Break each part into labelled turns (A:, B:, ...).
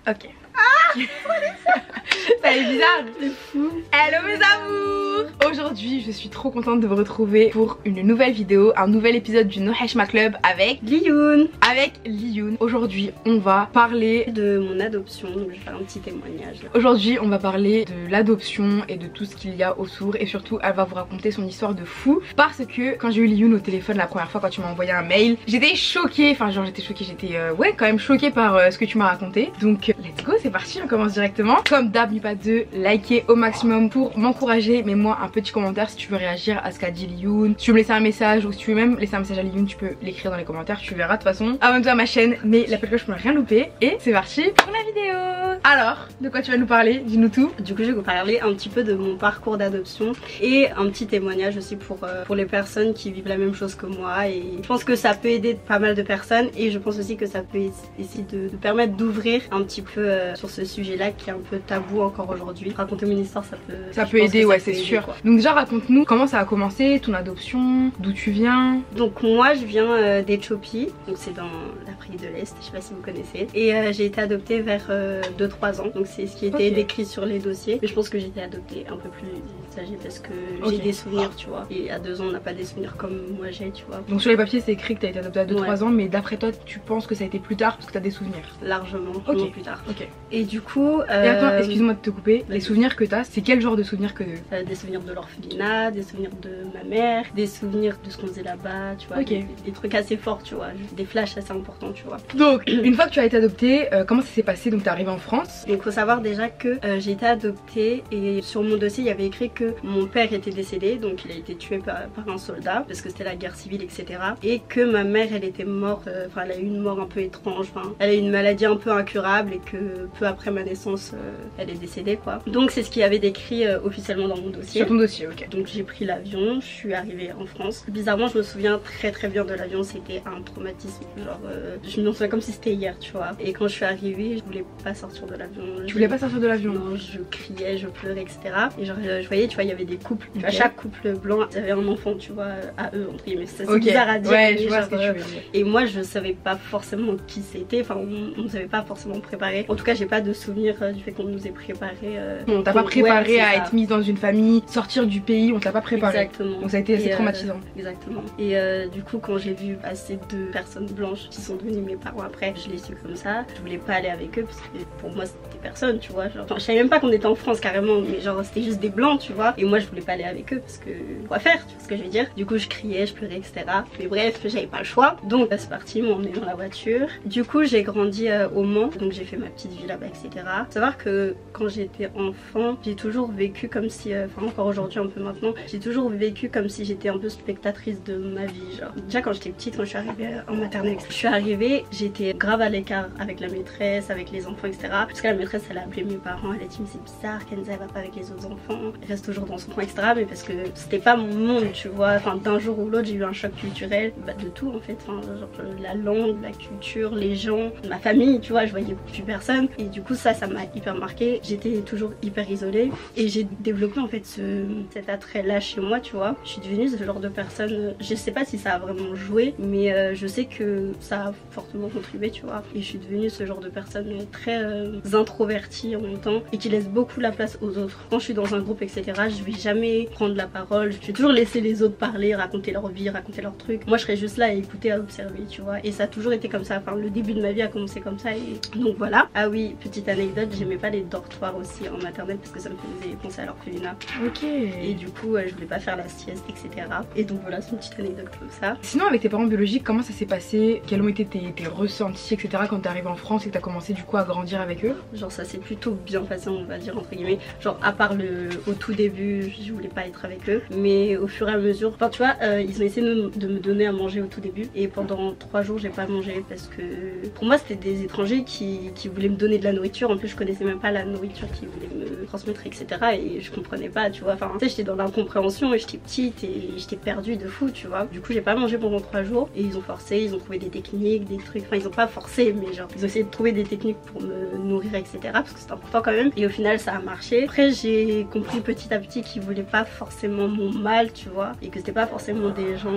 A: Ok. Ah ça est bizarre. C'est fou. Hello mes amours. Aujourd'hui je suis trop contente de vous retrouver pour une nouvelle vidéo, un nouvel épisode du No Heshma Club avec
B: Lioun.
A: Aujourd'hui on va parler
B: de mon adoption, donc je vais faire un petit témoignage.
A: Aujourd'hui on va parler de l'adoption et de tout ce qu'il y a autour, et surtout elle va vous raconter son histoire de fou, parce que quand j'ai eu Lioun au téléphone la première fois, quand tu m'as envoyé un mail, j'étais choquée, enfin genre j'étais ouais quand même choquée par ce que tu m'as raconté. Donc let's go, c'est parti, on commence directement. Comme d'hab, n'oublie pas de liker au maximum pour m'encourager, mets-moi un petit commentaire si tu veux réagir à ce qu'a dit Lioun, si tu veux me laisser un message, ou si tu veux même laisser un message à Lioun, tu peux l'écrire dans les commentaires, tu verras de toute façon. Abonne-toi à ma chaîne, mets la petite cloche pour ne rien louper, et c'est parti pour la vidéo. Alors, de quoi tu vas nous parler? Dis-nous tout.
B: Du coup je vais vous parler un petit peu de mon parcours d'adoption et un petit témoignage aussi pour les personnes qui vivent la même chose que moi, et je pense que ça peut aider pas mal de personnes, et je pense aussi que ça peut essayer de permettre d'ouvrir un petit peu sur ce sujet là qui est un peu tabou encore aujourd'hui. Raconter mon histoire ça peut aider,
A: ouais, c'est sûr quoi. Donc déjà raconte-nous comment ça a commencé, ton adoption, d'où tu viens.
B: Donc moi je viens d'Éthiopie, donc c'est dans l'Afrique de l'Est, je sais pas si vous connaissez, et j'ai été adoptée vers 2-3 ans, donc c'est ce qui était décrit sur les dossiers, mais je pense que j'ai été adoptée un peu plus âgée parce que j'ai des souvenirs, tu vois, et à 2 ans on n'a pas des souvenirs comme moi j'ai, tu vois.
A: Donc sur les papiers c'est écrit que t'as été adoptée à 2-3 ans, mais d'après toi tu penses que ça a été plus tard parce que t'as des souvenirs?
B: Largement, plus tard.
A: Ok.
B: Et du coup...
A: Et attends, excuse-moi de te couper, les souvenirs que t'as, c'est quel genre de souvenirs que...
B: Des souvenirs de l'orphelinat, des souvenirs de ma mère, des souvenirs de ce qu'on faisait là-bas, tu vois, des trucs assez forts, tu vois, des flashs assez importants, tu vois.
A: Donc, une fois que tu as été adoptée, comment ça s'est passé? Donc t'es arrivée en France.
B: Donc faut savoir déjà que j'ai été adoptée, et sur mon dossier il y avait écrit que mon père était décédé, donc il a été tué par un soldat, parce que c'était la guerre civile, etc. Et que ma mère elle était morte, enfin elle a eu une mort un peu étrange, enfin elle a eu une maladie un peu incurable, et que peu après ma naissance elle est décédée quoi. Donc c'est ce qu'il y avait décrit officiellement dans mon dossier.
A: Sur ton dossier, ok.
B: Donc j'ai pris l'avion, je suis arrivée en France. Bizarrement je me souviens très bien de l'avion, c'était un traumatisme, genre je me souviens comme si c'était hier, tu vois. Et quand je suis arrivée je voulais pas sortir de l'avion.
A: Tu voulais pas sortir de l'avion?
B: Non, je criais, je pleurais, etc. Et genre je voyais, tu vois, il y avait des couples, à chaque couple blanc ils avaient un enfant, tu vois, à eux entre guillemets. C'est bizarre à dire,
A: ouais, je vois ce que tu veux dire.
B: Et moi je savais pas forcément qui c'était, enfin on nous avait pas forcément préparé. En tout cas j'ai pas de souvenir du fait qu'on nous ait préparé.
A: On t'a pas préparé à être mise dans une famille, sortir du pays, on t'a pas préparé.
B: Exactement.
A: Donc ça a été assez traumatisant.
B: Exactement. Et du coup quand j'ai vu ces 2 personnes blanches qui sont devenues mes parents après, je l'ai su comme ça. Je voulais pas aller avec eux parce que pour moi c'était des personnes, tu vois, genre je savais même pas qu'on était en France carrément, mais genre c'était juste des blancs, tu vois. Et moi je voulais pas aller avec eux parce que quoi faire, tu vois ce que je veux dire. Du coup je criais, je pleurais, etc. Mais bref, j'avais pas le choix. Donc c'est parti, ils m'ont emmené dans la voiture. Du coup j'ai grandi au Mans, donc j'ai fait ma petite vie là-bas, etc. Faut savoir que quand j'étais enfant, j'ai toujours vécu comme si, enfin encore aujourd'hui un peu maintenant, j'ai toujours vécu comme si j'étais un peu spectatrice de ma vie, genre. Déjà quand j'étais petite, quand je suis arrivée en maternelle, je suis arrivée, j'étais grave à l'écart avec la maîtresse, avec les enfants, etc. Parce que la maîtresse elle a appelé mes parents, elle a dit mais c'est bizarre, Kenza elle va pas avec les autres enfants, elle reste toujours dans son coin, etc. Mais parce que c'était pas mon monde, tu vois, enfin d'un jour ou l'autre j'ai eu un choc culturel, de tout en fait, enfin, genre la langue, la culture, les gens, ma famille, tu vois, je voyais plus personne, et du coup ça m'a hyper marqué. J'étais toujours hyper isolée et j'ai développé en fait cet attrait là chez moi, tu vois. Je suis devenue ce genre de personne, je sais pas si ça a vraiment joué, mais je sais que ça a fortement contribué, tu vois. Et je suis devenue ce genre de personne très introvertie en même temps, et qui laisse beaucoup la place aux autres. Quand je suis dans un groupe, etc., je vais jamais prendre la parole, je vais toujours laisser les autres parler, raconter leur vie, raconter leurs trucs. Moi je serais juste là à écouter, à observer, tu vois. Et ça a toujours été comme ça, enfin le début de ma vie a commencé comme ça, et donc voilà. Ah oui, petite anecdote, j'aimais pas les dortoirs aussi en maternelle parce que ça me faisait penser à l'orphelinat.
A: Ok.
B: Et du coup je voulais pas faire la sieste, etc. Et donc voilà, c'est une petite anecdote comme ça.
A: Sinon avec tes parents biologiques, comment ça s'est passé? Quels ont été tes ressentis, etc. quand t'es arrivée en France et que t'as commencé du coup à grandir avec eux?
B: Genre ça s'est plutôt bien passé, on va dire entre guillemets. Genre à part au tout début, je voulais pas être avec eux, mais au fur et à mesure, enfin tu vois, ils ont essayé de me donner à manger au tout début, et pendant 3 jours j'ai pas mangé parce que pour moi c'était des étrangers qui voulaient me donner de la nourriture. En plus je connaissais même pas la nourriture qu'ils voulaient me transmettre, etc. Et je comprenais pas, tu vois, enfin tu sais, j'étais dans l'incompréhension et j'étais petite et j'étais perdue de fou, tu vois. Du coup j'ai pas mangé pendant 3 jours, et ils ont forcé, ils ont trouvé des techniques, des trucs, enfin ils ont pas forcé, mais genre ils ont essayé de trouver des techniques pour me nourrir, etc. parce que c'est important quand même, et au final ça a marché. Après j'ai compris petit à à petit qu'ils voulaient pas forcément mon mal, tu vois, et que c'était pas forcément des gens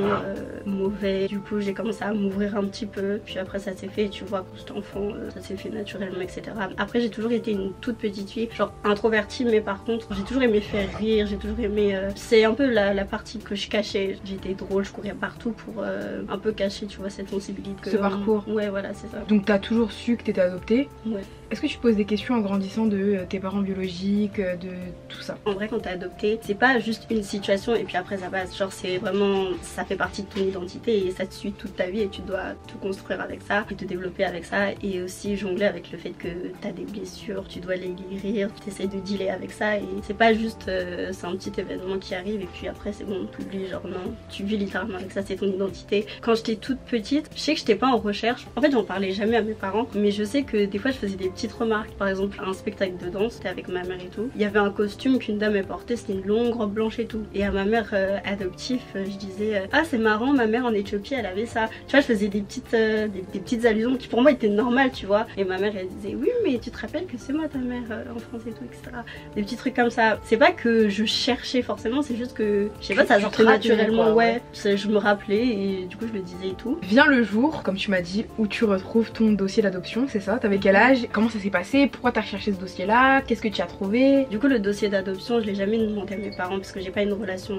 B: mauvais. Du coup j'ai commencé à m'ouvrir un petit peu, puis après ça s'est fait, tu vois, quand j'étais enfant, ça s'est fait naturellement, etc. Après j'ai toujours été une toute petite fille, genre introvertie, mais par contre j'ai toujours aimé faire rire, j'ai toujours aimé, c'est un peu la partie que je cachais. J'étais drôle, je courais partout pour un peu cacher, tu vois, cette sensibilité.
A: Ce parcours.
B: Ouais, voilà, c'est ça.
A: Donc t'as toujours su que t'étais adoptée?
B: Ouais.
A: Est-ce que tu te poses des questions en grandissant de tes parents biologiques, de tout ça?
B: En vrai, quand t'es adopté, c'est pas juste une situation et puis après ça passe. Genre c'est vraiment, ça fait partie de ton identité et ça te suit toute ta vie et tu dois tout construire avec ça et te développer avec ça, et aussi jongler avec le fait que t'as des blessures, tu dois les guérir, tu essaies de dealer avec ça, et c'est pas juste c'est un petit événement qui arrive et puis après c'est bon, t'oublies, genre non, tu vis littéralement avec ça, c'est ton identité. Quand j'étais toute petite, je sais que j'étais pas en recherche, en fait j'en parlais jamais à mes parents, mais je sais que des fois je faisais des petites remarques. Par exemple, un spectacle de danse, c'était avec ma mère et tout, il y avait un costume qu'une dame a porté, c'était une longue robe blanche et tout, et à ma mère adoptive je disais ah c'est marrant, ma mère en Éthiopie elle avait ça, tu vois, je faisais des petites allusions qui pour moi étaient normales, tu vois, et ma mère elle disait oui mais tu te rappelles que c'est moi ta mère en France et tout, etc. Des petits trucs comme ça. C'est pas que je cherchais forcément, c'est juste que je sais pas, ça sortait naturellement, quoi, ouais. Je me rappelais et du coup je le disais et tout.
A: Vient le jour, comme tu m'as dit, où tu retrouves ton dossier d'adoption, c'est ça? T'avais quel âge? Comment ça s'est passé? Pourquoi t'as recherché ce dossier là? Qu'est-ce que tu as trouvé?
B: Du coup le dossier d'adoption je l'ai jamais demandé à mes parents parce que j'ai pas une relation,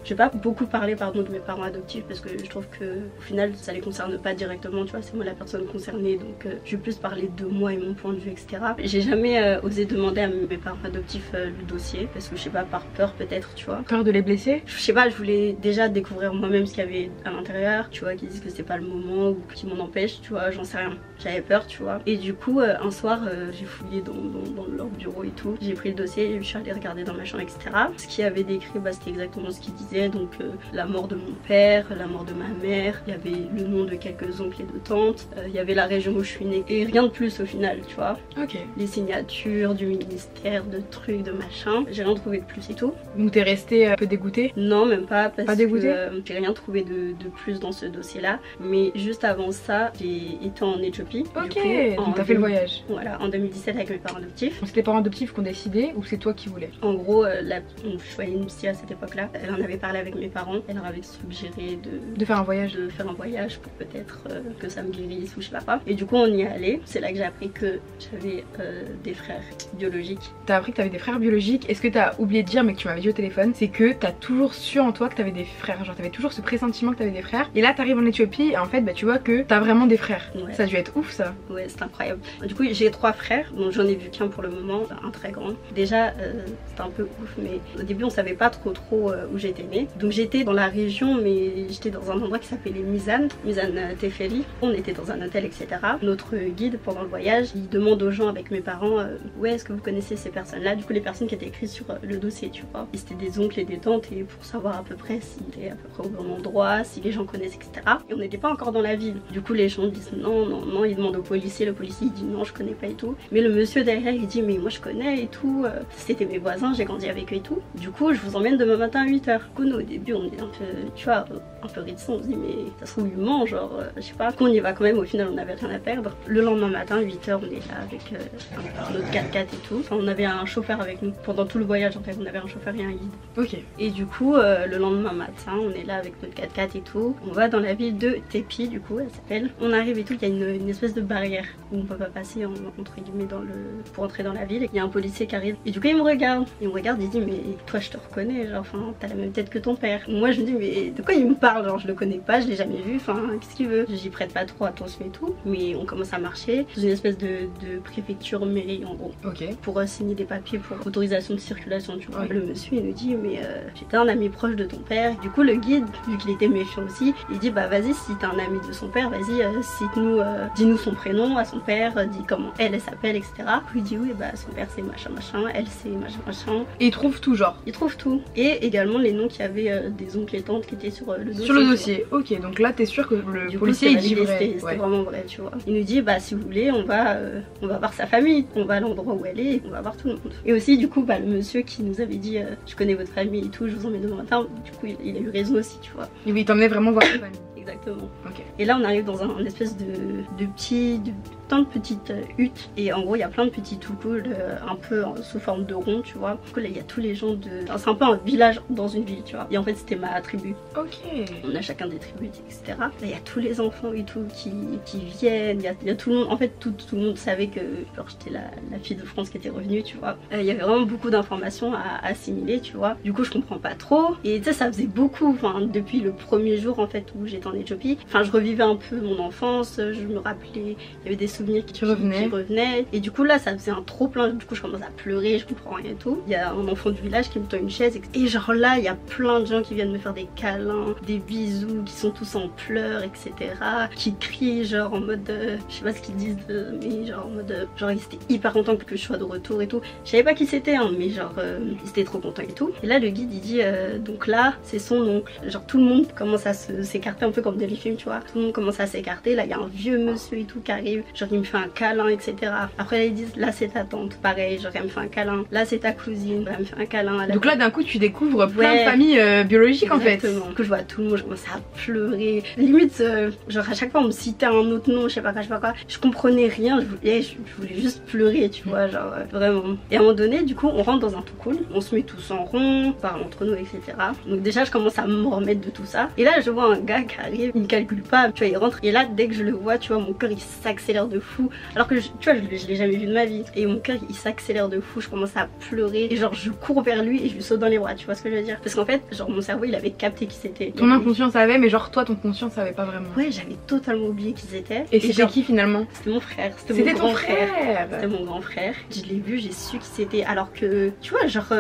B: je vais pas beaucoup parler pardon de mes parents adoptifs parce que je trouve que au final ça les concerne pas directement, tu vois, c'est moi la personne concernée, donc je vais plus parler de moi et mon point de vue, etc. J'ai jamais osé demander à mes parents adoptifs le dossier parce que je sais pas, par peur peut-être, tu vois.
A: Peur de les blesser?
B: Je sais pas, je voulais déjà découvrir moi-même ce qu'il y avait à l'intérieur, tu vois, qu'ils disent que c'est pas le moment ou qu'ils m'en empêchent, tu vois, j'en sais rien. J'avais peur, tu vois. Et du coup un soir j'ai fouillé dans leur bureau et tout, j'ai pris le dossier et je suis allée regarder dans ma chambre, etc. Ce qu'il y avait décrit, bah, c'était exactement ce qu'il disait, donc la mort de mon père, la mort de ma mère, il y avait le nom de quelques oncles et de tantes, il y avait la région où je suis née et rien de plus au final, tu vois.
A: Ok.
B: Les signatures du ministère, de trucs, de machin, j'ai rien trouvé de plus et tout.
A: Donc t'es restée un peu dégoûtée?
B: Non, même pas, parce
A: pas dégoûtée?
B: que j'ai rien trouvé de plus dans ce dossier là, mais juste avant ça j'ai été en Éthiopie.
A: Ok, donc t'as fait le voyage.
B: Voilà, en 2017 avec mes parents adoptifs.
A: C'est tes parents adoptifs qui ont décidé ou c'est toi qui voulais?
B: En gros, je voyais une psy à cette époque là, elle en avait parlé avec mes parents, elle leur avait suggéré de
A: faire un voyage,
B: pour peut-être que ça me guérisse ou je sais pas quoi. Et du coup on y est allé, c'est là que j'ai appris que j'avais des frères biologiques.
A: T'as appris que t'avais des frères biologiques, et ce que t'as oublié de dire mais que tu m'avais dit au téléphone, c'est que t'as toujours su en toi que t'avais des frères, genre t'avais toujours ce pressentiment que t'avais des frères, et là t'arrives en Éthiopie et en fait bah tu vois que t'as vraiment des frères. Ouais. Ça a dû être ouf ça.
B: Ouais, c'est incroyable. Du coup j'ai 3 frères, donc j'en ai vu qu'un pour le moment, un très grand. Déjà c'était un peu ouf, mais au début on savait pas trop où j'étais née. Donc j'étais dans la région, mais j'étais dans un endroit qui s'appelait Mizan Tefeli. On était dans un hôtel, etc. Notre guide pendant le voyage, il demande aux gens avec mes parents ouais, est-ce que vous connaissez ces personnes-là? Du coup les personnes qui étaient écrites sur le dossier, tu vois. Et c'était des oncles et des tantes, et pour savoir à peu près s'ils étaient à peu près au bon endroit, si les gens connaissent, etc. Et on n'était pas encore dans la ville. Du coup les gens disent non, non, non, ils demandent au policier, le policier il dit non, je connais pas et tout. Mais le monsieur derrière il dit mais moi je connais et tout, c'était mes voisins, j'ai grandi avec eux et tout. Du coup je vous emmène demain matin à 8h. Du coup nous au début on est un peu, tu vois, un peu réticents, on se dit mais ça se trouve il ment, genre je sais pas. Qu'on y va quand même, au final on avait rien à perdre. Le lendemain matin 8h on est là avec notre 4x4 et tout. Enfin on avait un chauffeur avec nous pendant tout le voyage, en fait on avait un chauffeur et un guide.
A: Ok.
B: Et du coup le lendemain matin on est là avec notre 4x4 et tout. On va dans la ville de Tepi, du coup elle s'appelle. On arrive et tout, il y a une espèce de barrière où on peut pas passer entre guillemets pour entrer dans la ville. Il y a un policier qui arrive et du coup il me regarde, il dit mais toi je te reconnais, genre enfin t'as la même tête que ton père. Moi je me dis mais de quoi il me parle, genre je le connais pas, je l'ai jamais vu, enfin qu'est-ce qu'il veut. J'y prête pas trop attention et tout, mais on commence à marcher dans une espèce de préfecture mairie en gros. Ok. Pour signer des papiers pour autorisation de circulation, tu vois. Oui. Le monsieur il nous dit mais j'étais un ami proche de ton père. Du coup le guide, vu qu'il était méfiant aussi, il dit bah vas-y si t'es un ami de son père, vas-y cite-nous, dis-nous son prénom à son père, dis comment elle s'appelle, etc. Il dit oui bah son père c'est machin machin, elle c'est machin machin. Et il trouve tout genre. Il trouve tout. Et également les noms qu'il y avait des oncles et tantes qui étaient sur le dossier. Sur le dossier, ok, donc là t'es sûr que le policier il dit vrai. C'était vraiment vrai, tu vois. Il nous dit bah si vous voulez on va voir sa famille, on va à l'endroit où elle est, on va voir tout le monde. Et aussi du coup bah le monsieur qui nous avait dit je connais votre famille et tout, je vous emmène demain matin, du coup il a eu raison aussi, tu vois. Et oui, il t'emmenait vraiment voir sa famille. Exactement. Okay. Et là on arrive dans un espèce de petit... plein de petites huttes et en gros il y a plein de petits toucous un peu sous forme de rond, tu vois. Du coup là il y a tous les gens de... Enfin, c'est un peu un village dans une ville, tu vois. Et en fait c'était ma tribu.
A: Ok.
B: On a chacun des tribus, etc. Là il y a tous les enfants et tout qui viennent, il y a tout le monde, en fait tout le monde savait que genre j'étais la fille de France qui était revenue, tu vois. Il y avait vraiment beaucoup d'informations à assimiler, tu vois. Du coup je comprends pas trop. Et tu sais ça faisait beaucoup, enfin depuis le premier jour en fait où j'étais en Éthiopie. Enfin je revivais un peu mon enfance, je me rappelais, il y avait des souvenirs qui revenaient. Et du coup là ça faisait un trop plein, du coup je commence à pleurer, je comprends rien et tout. Il y a un enfant du village qui me tend une chaise et genre là il y a plein de gens qui viennent me faire des câlins, des bisous, qui sont tous en pleurs, etc. Qui crient genre en mode, je sais pas ce qu'ils disent, mais genre en mode, genre ils étaient hyper contents que je sois de retour et tout. Je savais pas qui c'était hein, mais genre ils étaient trop contents et tout. Et là le guide il dit donc là c'est son oncle. Genre tout le monde commence à s'écarter un peu comme dans les films, tu vois. Tout le monde commence à s'écarter. Là il y a un vieux monsieur et tout qui arrive, genre il me fait un câlin, etc. Après là ils disent là c'est ta tante, pareil, genre elle me fait un câlin. Là c'est ta cousine, elle me fait un câlin.
A: Donc là d'un coup tu découvres plein de familles biologiques en fait.
B: Exactement. Que je vois tout le monde, je commence à pleurer. Limite genre à chaque fois on me citait un autre nom, je sais pas quoi. Je comprenais rien, je voulais juste pleurer, tu vois, genre vraiment. Et à un moment donné du coup on rentre dans un tout cool, on se met tous en rond, on parle entre nous, etc. Donc déjà je commence à me remettre de tout ça. Et là je vois un gars qui arrive, il me calcule pas, tu vois, il rentre. Et là dès que je le vois, tu vois, mon cœur il s'accélère de fou. Alors que tu vois, je l'ai jamais vu de ma vie. Et mon cœur il s'accélère de fou, je commence à pleurer. Et genre je cours vers lui et je lui saute dans les bras, tu vois ce que je veux dire. Parce qu'en fait, genre mon cerveau il avait capté qui c'était.
A: Ton inconscient savait, mais genre toi ton conscient savait pas vraiment.
B: Ouais, j'avais totalement oublié qui c'était.
A: Et c'était qui finalement?
B: C'était mon frère.
A: C'était ton frère.
B: C'était mon grand frère. Je l'ai vu, j'ai su qui c'était. Alors que, tu vois, genre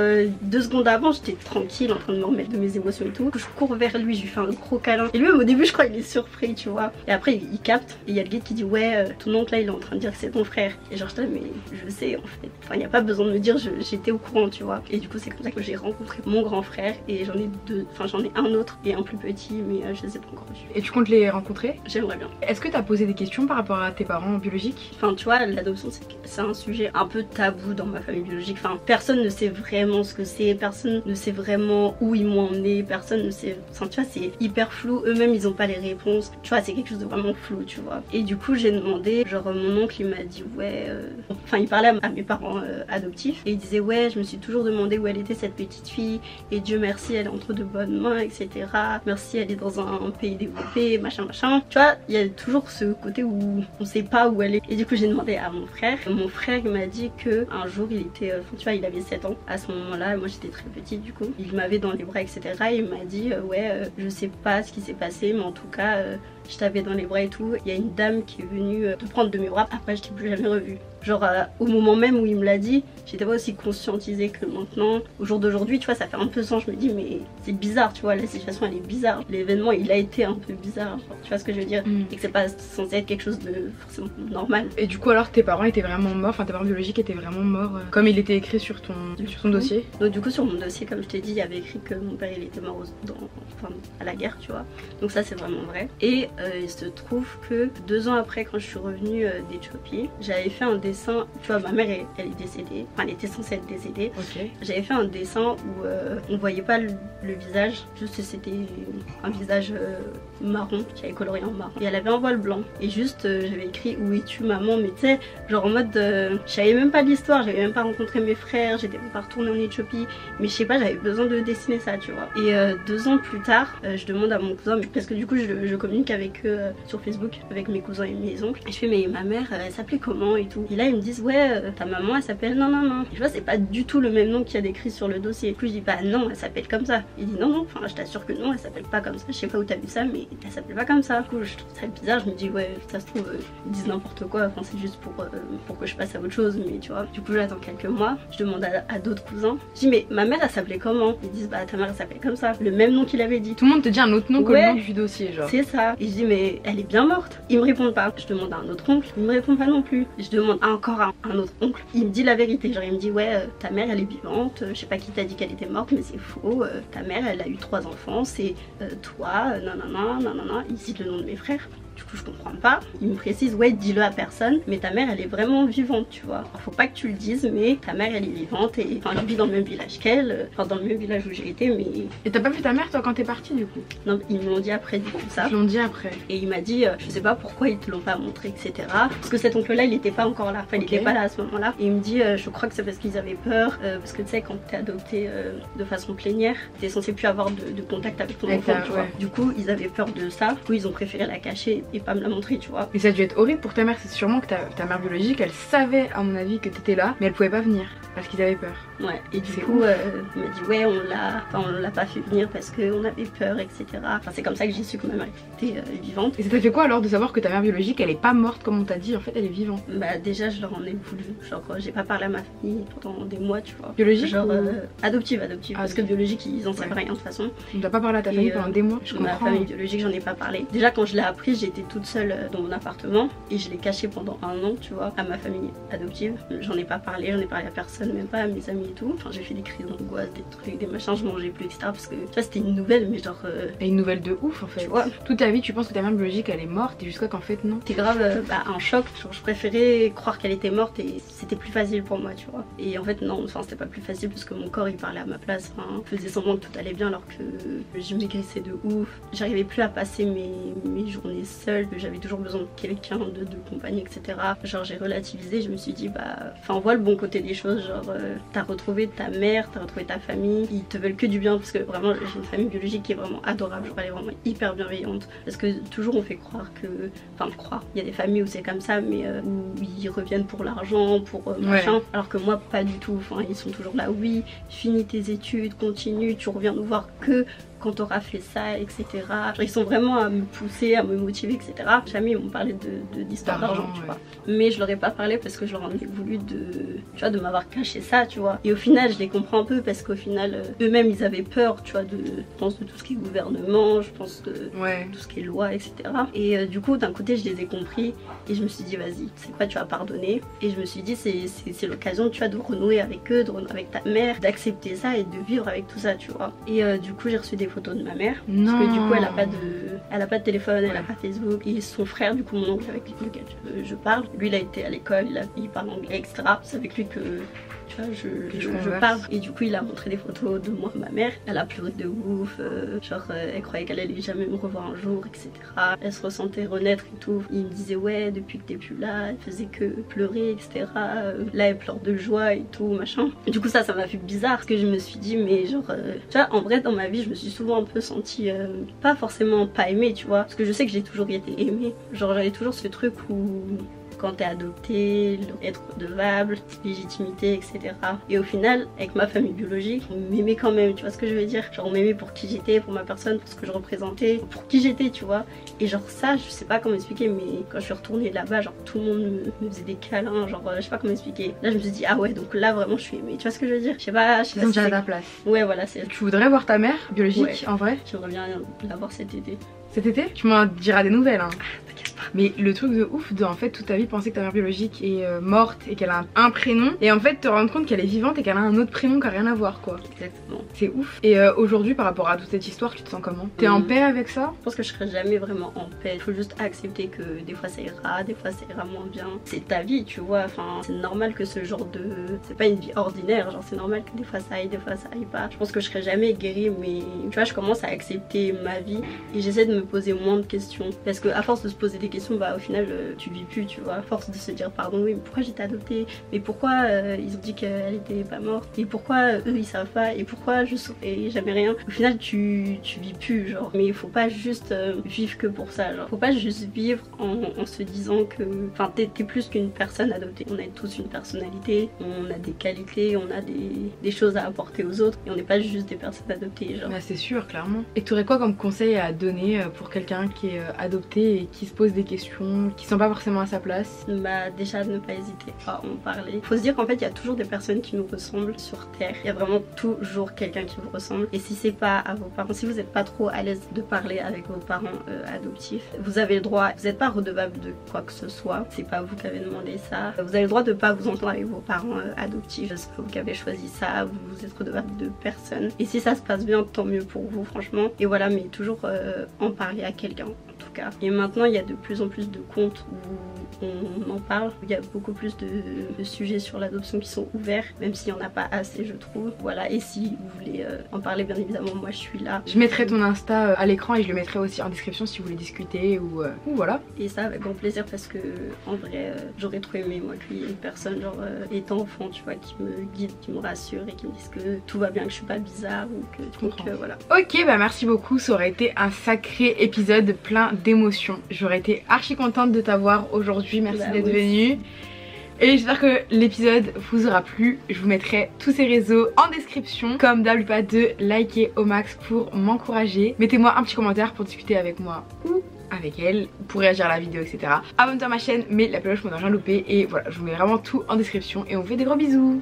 B: 2 secondes avant, j'étais tranquille en train de me remettre de mes émotions et tout. Je cours vers lui, je lui fais un gros câlin. Et lui, au début, je crois il est surpris, tu vois. Et après, il capte. Et il y a le guide qui dit ouais, ton oncle là, il est en train de dire que c'est ton frère. Et genre, je dis mais je sais en fait. Enfin, il n'y a pas besoin de me dire, j'étais au courant, tu vois. Et du coup, c'est comme ça que j'ai rencontré mon grand frère. Et j'en ai deux, enfin, j'en ai un autre et un plus petit, mais je les ai pas encore vus.
A: Et tu comptes les rencontrer?
B: J'aimerais bien.
A: Est-ce que t'as posé des questions par rapport à tes parents biologiques?
B: Enfin, tu vois, l'adoption, c'est un sujet un peu tabou dans ma famille biologique. Enfin, personne ne sait vraiment ce que c'est, personne ne sait vraiment où ils m'ont emmené, personne ne sait. Enfin, tu vois, c'est hyper flou. Eux-mêmes, ils ont pas les réponses. Tu vois, c'est quelque chose de vraiment flou, tu vois. Et du coup, j'ai demandé, genre, mon oncle, il m'a dit, ouais. Enfin, il parlait à mes parents adoptifs et il disait, ouais, je me suis toujours demandé où elle était cette petite fille. Et Dieu merci, elle est entre de bonnes mains, etc. Merci, elle est dans un pays développé, machin. Tu vois, il y a toujours ce côté où on sait pas où elle est. Et du coup j'ai demandé à mon frère. Mon frère il m'a dit que un jour il était, tu vois, il avait 7 ans à ce moment-là. Moi j'étais très petite du coup. Il m'avait dans les bras, etc. Et il m'a dit ouais, je sais pas ce qui s'est passé, mais en tout cas je t'avais dans les bras et tout. Il y a une dame qui est venue te prendre de mes bras. Après je t'ai plus jamais revue. Genre au moment même où il me l'a dit, j'étais pas aussi conscientisée que maintenant. Au jour d'aujourd'hui, tu vois, ça fait un peu sens. Je me dis mais c'est bizarre, tu vois, la situation elle est bizarre. L'événement il a été un peu bizarre, genre, tu vois ce que je veux dire, et que c'est pas censé être quelque chose de forcément normal.
A: Et du coup alors tes parents étaient vraiment morts, enfin tes parents biologiques étaient vraiment morts comme il était écrit sur ton dossier?
B: Donc du coup sur mon dossier, comme je t'ai dit, il y avait écrit que mon père il était mort à la guerre, tu vois. Donc ça c'est vraiment vrai. Et il se trouve que 2 ans après, quand je suis revenue d'Éthiopie, j'avais fait un dessin. Tu vois, ma mère elle est décédée, enfin elle était censée être décédée.
A: Okay.
B: J'avais fait un dessin où on voyait pas le visage, juste c'était un visage marron, j'avais coloré en marron. Et elle avait un voile blanc. Et juste j'avais écrit où es-tu maman, mais tu sais, genre en mode je savais même pas l'histoire, j'avais même pas rencontré mes frères, j'étais même pas retournée en Éthiopie, mais je sais pas, j'avais besoin de dessiner ça, tu vois. Et 2 ans plus tard, je demande à mon cousin, parce que du coup je communique avec eux sur Facebook, avec mes cousins et mes oncles. Et je fais mais ma mère elle s'appelait comment et tout. Et là ils me disent ouais ta maman elle s'appelle non. Et je vois c'est pas du tout le même nom qu'il y a décrit sur le dossier. Et puis je dis bah non elle s'appelle comme ça. Il dit non, enfin je t'assure que non elle s'appelle pas comme ça. Je sais pas où t'as vu ça mais elle s'appelle pas comme ça. Du coup je trouve ça bizarre, je me dis ouais ça se trouve ils disent n'importe quoi. Enfin c'est juste pour que je passe à autre chose, mais tu vois. Du coup j'attends quelques mois, je demande à d'autres cousins. Je dis mais ma mère elle s'appelait comment? Ils disent bah ta mère elle s'appelle comme ça, le même nom qu'il avait dit.
A: Tout le monde te dit un autre nom que le nom du dossier genre.
B: C'est ça. Et je dis mais elle est bien morte. Ils me répondent pas. Je demande à un autre oncle, il me répond pas non plus. Je demande encore à un autre oncle, il me dit la vérité, genre il me dit ouais ta mère elle est vivante, je sais pas qui t'a dit qu'elle était morte mais c'est faux, ta mère elle a eu 3 enfants, c'est toi, nanana, il cite le nom de mes frères. Du coup je comprends pas. Il me précise ouais dis-le à personne, mais ta mère elle est vraiment vivante tu vois. Alors, faut pas que tu le dises mais ta mère elle est vivante et enfin je vis dans le même village qu'elle, enfin dans le même village où j'ai été mais...
A: Et t'as pas vu ta mère toi quand t'es partie du coup?
B: Non ils me l'ont dit après du coup ça.
A: Ils l'ont dit après.
B: Et il m'a dit je sais pas pourquoi ils te l'ont pas montré etc. Parce que cet oncle là il était pas encore là, enfin il était pas là à ce moment là. Et il me dit je crois que c'est parce qu'ils avaient peur, parce que tu sais quand t'es adopté de façon plénière, t'es censé plus avoir de contact avec ton enfant tu vois. Du coup ils avaient peur de ça, du coup ils ont préféré la cacher et pas me la montrer tu vois.
A: Et ça a dû être horrible pour ta mère, c'est sûrement que ta mère biologique elle savait à mon avis que t'étais là, mais elle pouvait pas venir parce qu'ils avaient peur.
B: Ouais, et du coup il m'a dit ouais on l'a pas fait venir parce qu'on avait peur etc. Enfin c'est comme ça que j'ai su que ma mère était vivante.
A: Et ça t'a fait quoi alors de savoir que ta mère biologique elle est pas morte comme on t'a dit, en fait elle est vivante?
B: Bah déjà je leur en ai voulu, genre j'ai pas parlé à ma famille pendant des mois tu vois.
A: Biologique
B: genre
A: ou...
B: adoptive parce que biologique ils en savent rien de toute façon.
A: Tu n'as pas parlé à ta famille pendant des mois? Je comprends.
B: Ma famille biologique j'en ai pas parlé. Déjà quand je l'ai appris j'étais toute seule dans mon appartement et je l'ai caché pendant un an tu vois à ma famille adoptive. J'en ai pas parlé, j'en ai parlé à personne, même pas à mes amis et tout. Enfin j'ai fait des crises d'angoisse, des trucs, des machins, je mangeais plus etc. Parce que tu vois c'était une nouvelle mais genre...
A: Et une nouvelle de ouf en fait.
B: Tu vois.
A: Toute ta vie tu penses que ta mère biologique elle est morte et jusqu'à qu'en fait non.
B: C'était grave un choc, genre, je préférais croire qu'elle était morte et c'était plus facile pour moi tu vois. Et en fait non, enfin c'était pas plus facile parce que mon corps il parlait à ma place, enfin, faisait semblant que tout allait bien alors que je maigrissais de ouf. J'arrivais plus à passer mes journées seule, j'avais toujours besoin de quelqu'un, de compagnie etc. Genre j'ai relativisé, je me suis dit bah enfin on voit le bon côté des choses, genre t'as retrouvé ta mère, t'as retrouvé ta famille, ils te veulent que du bien parce que vraiment j'ai une famille biologique qui est vraiment adorable, genre elle est vraiment hyper bienveillante parce que toujours on fait croire que, enfin il y a des familles où c'est comme ça mais où ils reviennent pour l'argent, pour machin, alors que moi pas du tout, enfin ils sont toujours là oui finis tes études, continue, tu reviens nous voir que quand t'auras fait ça, etc. Genre, ils sont vraiment à me pousser, à me motiver, etc. Jamais ils m'ont parlé d'histoire d'argent, tu vois. Mais je leur ai pas parlé parce que je leur en ai voulu tu vois, de m'avoir caché ça, tu vois. Et au final, je les comprends un peu parce qu'au final, eux-mêmes, ils avaient peur, tu vois, je pense de tout ce qui est gouvernement, je pense de tout ce qui est loi, etc. Et du coup, d'un côté, je les ai compris et je me suis dit, vas-y, c'est quoi, tu vas pardonner. Et je me suis dit, c'est l'occasion, tu vois, de renouer avec eux, de renouer avec ta mère, d'accepter ça et de vivre avec tout ça, tu vois. Et du coup, j'ai reçu des photos de ma mère parce que du coup elle a pas de téléphone, elle a pas Facebook. Et son frère, du coup mon oncle avec lequel je parle, lui il a été à l'école, il parle anglais etc. C'est avec lui que tu vois je parle. Et du coup il a montré des photos de moi et ma mère. Elle a pleuré de ouf, genre elle croyait qu'elle allait jamais me revoir un jour etc. Elle se ressentait renaître et tout. Il me disait ouais depuis que t'es plus là elle faisait que pleurer etc. Là elle pleure de joie et tout machin. Et du coup ça m'a fait bizarre parce que je me suis dit mais genre tu vois en vrai dans ma vie je me suis souvent un peu sentie pas forcément pas aimée tu vois, parce que je sais que j'ai toujours été aimée, genre j'avais toujours ce truc où quand t'es adopté, être redevable, légitimité, etc. Et au final, avec ma famille biologique, on m'aimait quand même, tu vois ce que je veux dire? Genre on m'aimait pour qui j'étais, pour ma personne, pour ce que je représentais, pour qui j'étais, tu vois. Et genre ça, je sais pas comment expliquer, mais quand je suis retournée là-bas, genre tout le monde me faisait des câlins, genre je sais pas comment expliquer. Là je me suis dit, ah ouais, donc là vraiment je suis aimée, tu vois ce que je veux dire? Je sais pas si
A: déjà à ta place.
B: Ouais voilà, c'est...
A: Tu voudrais voir ta mère biologique en vrai?
B: J'aimerais bien la voir cet été.
A: Cet été? Tu m'en diras des nouvelles hein. T'inquiète pas. Mais le truc de ouf de en fait toute ta vie penser que ta mère biologique est morte et qu'elle a un prénom et en fait te rendre compte qu'elle est vivante et qu'elle a un autre prénom qui a rien à voir quoi.
B: Exactement.
A: C'est ouf. Et aujourd'hui par rapport à toute cette histoire tu te sens comment? T'es en paix avec ça?
B: Je pense que je serai jamais vraiment en paix. Il faut juste accepter que des fois ça ira, des fois ça ira moins bien. C'est ta vie tu vois, enfin c'est normal que ce genre de... C'est pas une vie ordinaire, genre c'est normal que des fois ça aille, des fois ça aille pas. Je pense que je serai jamais guérie mais tu vois je commence à accepter ma vie et j'essaie de me poser moins de questions parce que à force de se poser des questions bah au final tu vis plus tu vois, à force de se dire pardon oui mais pourquoi j'étais adoptée, mais pourquoi ils ont dit qu'elle était pas morte et pourquoi eux ils savent pas et pourquoi je saurais jamais rien, au final tu vis plus genre. Mais il faut pas juste vivre que pour ça, genre faut pas juste vivre en se disant que enfin t'es plus qu'une personne adoptée, on a tous une personnalité, on a des qualités, on a des choses à apporter aux autres et on n'est pas juste des personnes adoptées genre.
A: Bah c'est sûr clairement. Et tu aurais quoi comme conseil à donner pour quelqu'un qui est adopté et qui se pose des questions, qui sont pas forcément à sa place?
B: Bah déjà ne pas hésiter à en parler. Faut se dire qu'en fait il y a toujours des personnes qui nous ressemblent sur terre, il y a vraiment toujours quelqu'un qui vous ressemble. Et si c'est pas à vos parents, si vous n'êtes pas trop à l'aise de parler avec vos parents adoptifs, vous avez le droit, vous n'êtes pas redevable de quoi que ce soit, c'est pas vous qui avez demandé ça, vous avez le droit de pas vous entendre avec vos parents adoptifs, c'est pas vous qui avez choisi ça, vous êtes redevable de personne. Et si ça se passe bien, tant mieux pour vous franchement. Et voilà, mais toujours en parler à quelqu'un en tout cas. cas. Et maintenant il y a de plus en plus de comptes où on en parle, il y a beaucoup plus de sujets sur l'adoption qui sont ouverts, même s'il n'y en a pas assez je trouve. Voilà, et si vous voulez en parler, bien évidemment moi je suis là.
A: Je mettrai ton Insta à l'écran et je le mettrai aussi en description si vous voulez discuter ou voilà.
B: Et ça avec grand plaisir parce que en vrai j'aurais trop aimé moi qu'il y ait une personne genre étant enfant tu vois qui me guide, qui me rassure et qui me dise que tout va bien, que je suis pas bizarre ou que donc, voilà.
A: Ok bah merci beaucoup, ça aurait été un sacré épisode plein d'émotions. J'aurais été archi contente de t'avoir aujourd'hui, merci d'être venue. Et j'espère que l'épisode vous aura plu. Je vous mettrai tous ces réseaux en description. Comme d'hab, n'oubliez pas de liker au max pour m'encourager. Mettez-moi un petit commentaire pour discuter avec moi ou avec elle, pour réagir à la vidéo, etc. Abonnez-toi à ma chaîne, mets la cloche pour ne rien louper. Et voilà, je vous mets vraiment tout en description. Et on vous fait des gros bisous.